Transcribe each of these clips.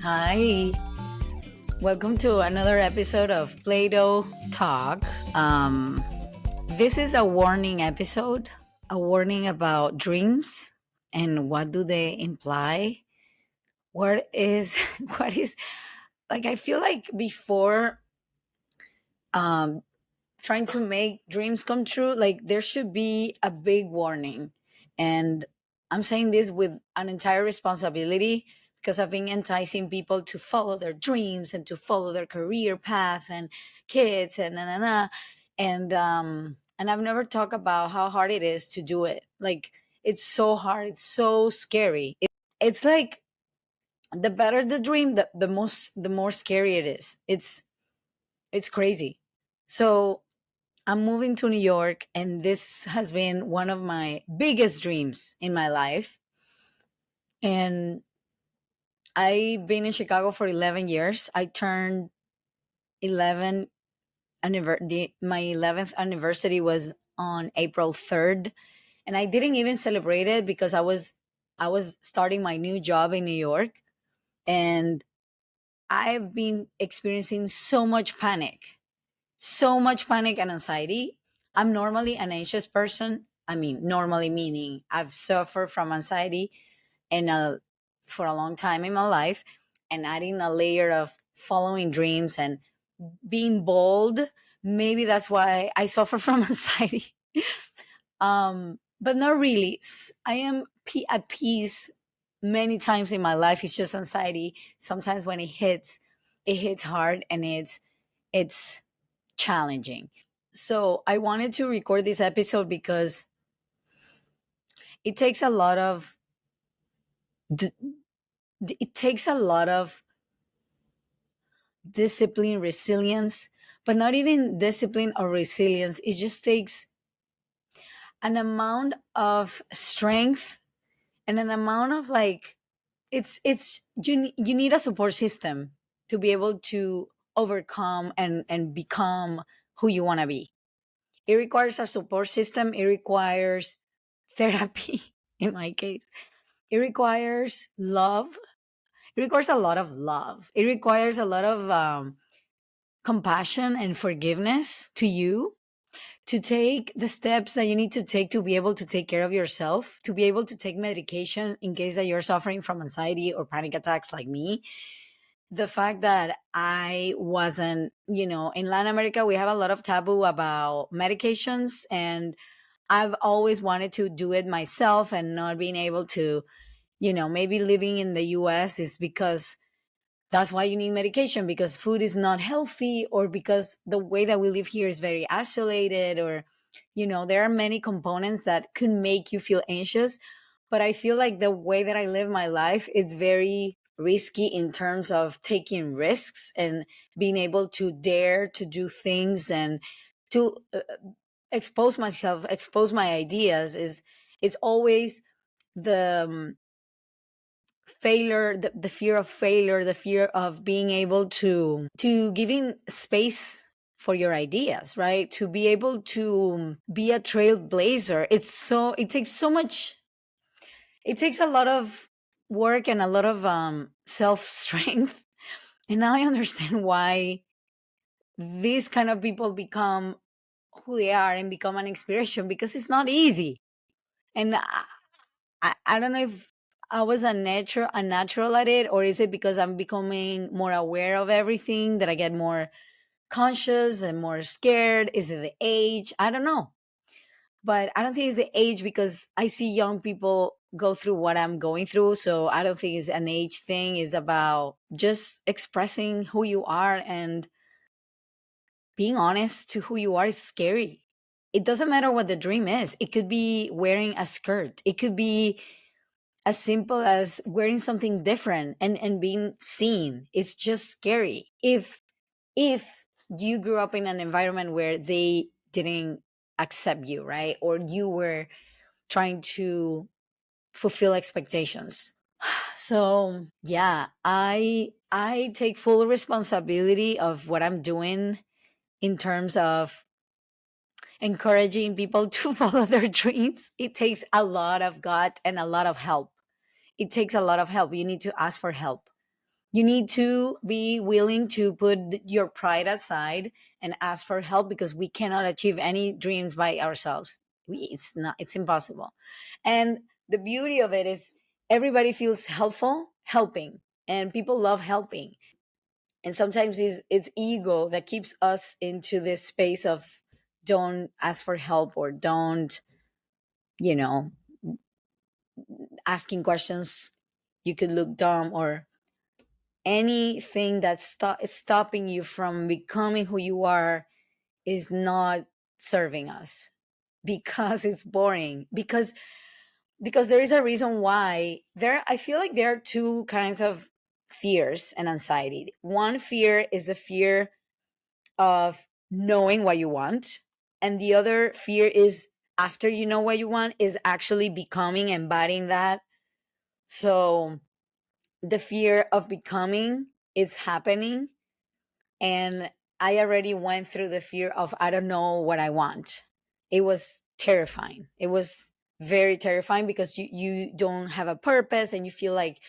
Hi, welcome to another episode of Play-Doh Talk. Um, this is a warning episode, a warning about dreams and what do they imply. What is what is like? I feel like before um, trying to make dreams come true, like there should be a big warning. And I'm saying this with an entire responsibility because I've been enticing people to follow their dreams and to follow their career path and kids and na na na. And I've never talked about how hard it is to do it. Like it's so hard, it's so scary. It's like the better the dream, the more scary it is. It's crazy. So I'm moving to New York, and this has been one of my biggest dreams in my life. And I've been in Chicago for 11 years. I turned 11 my 11th anniversary was on April 3rd, and I didn't even celebrate it because I was starting my new job in New York, and I've been experiencing so much panic and anxiety. I'm normally an anxious person. I mean, normally meaning I've suffered from anxiety and for a long time in my life, and adding a layer of following dreams and being bold. Maybe that's why I suffer from anxiety. But not really. I am at peace many times in my life. It's just anxiety. Sometimes when it hits hard and it's challenging. So I wanted to record this episode because it takes a lot of d- it takes a lot of discipline, resilience, but not even discipline or resilience. It just takes an amount of strength and an amount of like it's you need a support system to be able to overcome and become who you want to be. It requires a support system. It requires therapy, in my case. It requires love. It requires a lot of love. It requires a lot of compassion and forgiveness to you to take the steps that you need to take to be able to take care of yourself, to be able to take medication in case that you're suffering from anxiety or panic attacks like me. The fact that I wasn't, in Latin America, we have a lot of taboo about medications, and I've always wanted to do it myself and not being able to, maybe living in the US is because that's why you need medication because food is not healthy or because the way that we live here is very isolated or there are many components that could make you feel anxious, but I feel like the way that I live my life it's very risky in terms of taking risks and being able to dare to do things and to expose myself, expose my ideas is it's always the failure, the fear of failure, the fear of being able to giving space for your ideas, right? To be able to be a trailblazer. It takes so much, it takes a lot of work and a lot of self strength. And now I understand why these kind of people become who they are and become an inspiration because it's not easy. And I don't know if I was a natural at it, or is it because I'm becoming more aware of everything that I get more conscious and more scared? Is it the age? I don't know. But I don't think it's the age because I see young people go through what I'm going through. So I don't think it's an age thing. It's about just expressing who you are and being honest to who you are is scary. It doesn't matter what the dream is. It could be wearing a skirt. It could be as simple as wearing something different and being seen. It's just scary if you grew up in an environment where they didn't accept you, right? Or you were trying to fulfill expectations. So yeah, I take full responsibility of what I'm doing in terms of encouraging people to follow their dreams. It takes a lot of gut and a lot of help. It takes a lot of help. You need to ask for help. You need to be willing to put your pride aside and ask for help, because we cannot achieve any dreams by ourselves. It's not, it's impossible. And the beauty of it is everybody feels helpful helping, and people love helping. And sometimes it's ego that keeps us into this space of don't ask for help, or don't, you know, asking questions, you could look dumb, or anything that's stopping you from becoming who you are is not serving us, because it's boring. Because there is a reason why there, I feel like there are two kinds of fears and anxiety. One fear is the fear of knowing what you want, and the other fear is, after you know what you want, is actually becoming, embodying that. So the fear of becoming is happening, and I already went through the fear of I don't know what I want. It was terrifying. It was very terrifying, because you don't have a purpose, and you feel like,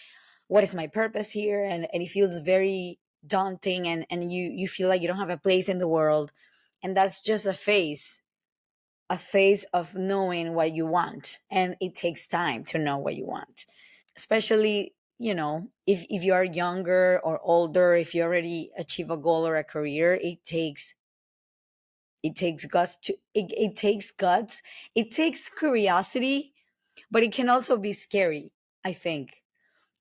what is my purpose here? And it feels very daunting, and you feel like you don't have a place in the world. And that's just a phase of knowing what you want. And it takes time to know what you want, especially, if you are younger or older. If you already achieve a goal or a career, it takes guts to it takes guts, it takes curiosity, but it can also be scary, I think.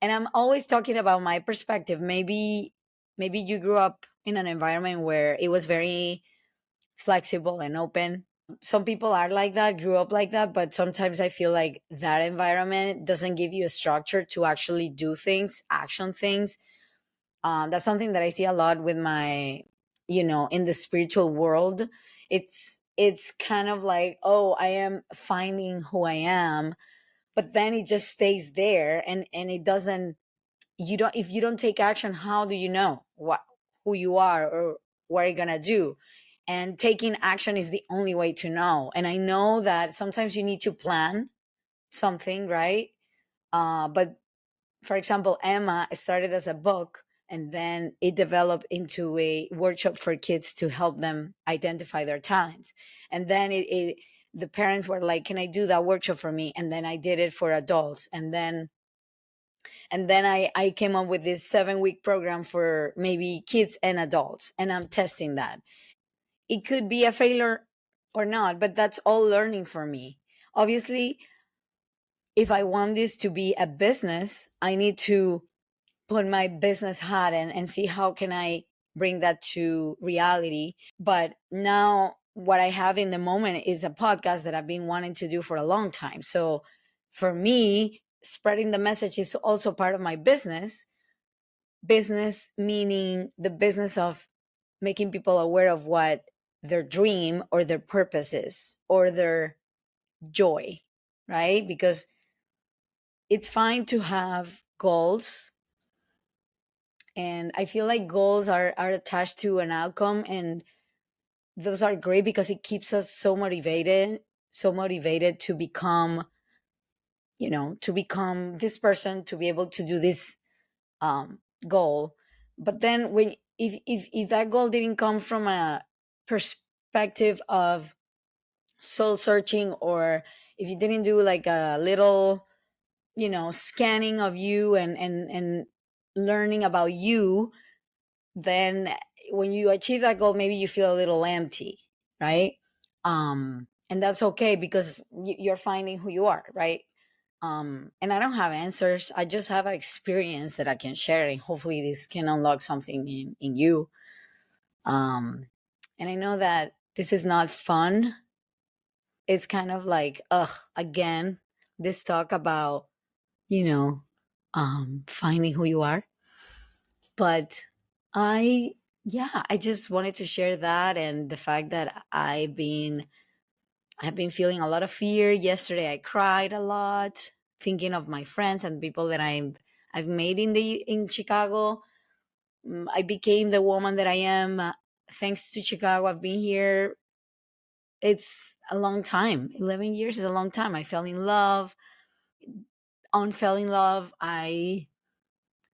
And I'm always talking about my perspective. Maybe you grew up in an environment where it was very flexible and open. Some people are like that, grew up like that, but sometimes I feel like that environment doesn't give you a structure to actually do things, action things. That's something that I see a lot with my, in the spiritual world. It's kind of like, oh, I am finding who I am, but then it just stays there, and it doesn't. You don't, if you don't take action, how do you know who you are, or what you're gonna do? And taking action is the only way to know. And I know that sometimes you need to plan something, right? But for example, Emma started as a book, and then it developed into a workshop for kids to help them identify their talents. And then the parents were like, can I do that workshop for me? And then I did it for adults. And then I came up with this 7-week program for maybe kids and adults, and I'm testing that. It could be a failure or not, but that's all learning for me. Obviously, if I want this to be a business, I need to put my business hat in and see how can I bring that to reality. But now what I have in the moment is a podcast that I've been wanting to do for a long time. So for me, spreading the message is also part of my business, meaning the business of making people aware of what their dream or their purpose is, or their joy, right? Because it's fine to have goals, and I feel like goals are attached to an outcome, and those are great because it keeps us so motivated to become, to become this person, to be able to do this um, goal. But then when if that goal didn't come from a perspective of soul searching, or if you didn't do like a little, scanning of you, and learning about you, then when you achieve that goal, maybe you feel a little empty, right? And that's okay, because you're finding who you are, right? And I don't have answers. I just have an experience that I can share, and hopefully this can unlock something in you. Um, and I know that this is not fun. It's kind of like, ugh, again, this talk about, you know, finding who you are. But I, yeah, I just wanted to share that, and the fact that I've been feeling a lot of fear. Yesterday I cried a lot, thinking of my friends and people that I've made in Chicago. I became the woman that I am, thanks to Chicago. I've been here. It's a long time. 11 years is a long time. I fell in love. On fell in love, I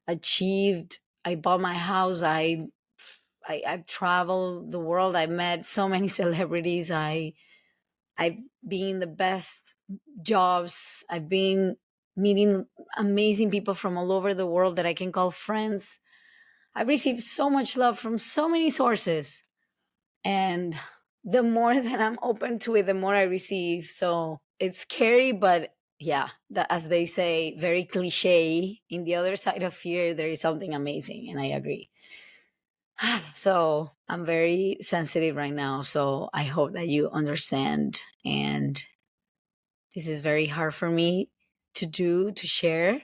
achieved I bought my house. I've traveled the world. I met so many celebrities. I've been in the best jobs. I've been meeting amazing people from all over the world that I can call friends. I've received so much love from so many sources. And the more that I'm open to it, the more I receive. So it's scary, but yeah, as they say, very cliche. In the other side of fear, there is something amazing. And I agree. So I'm very sensitive right now. So I hope that you understand. And this is very hard for me to do, to share.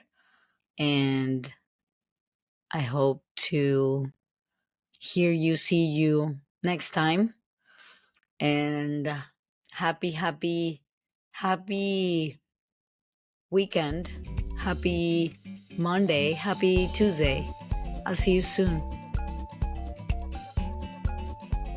And I hope to hear you, see you next time. And happy weekend. Happy Monday. Happy Tuesday. I'll see you soon.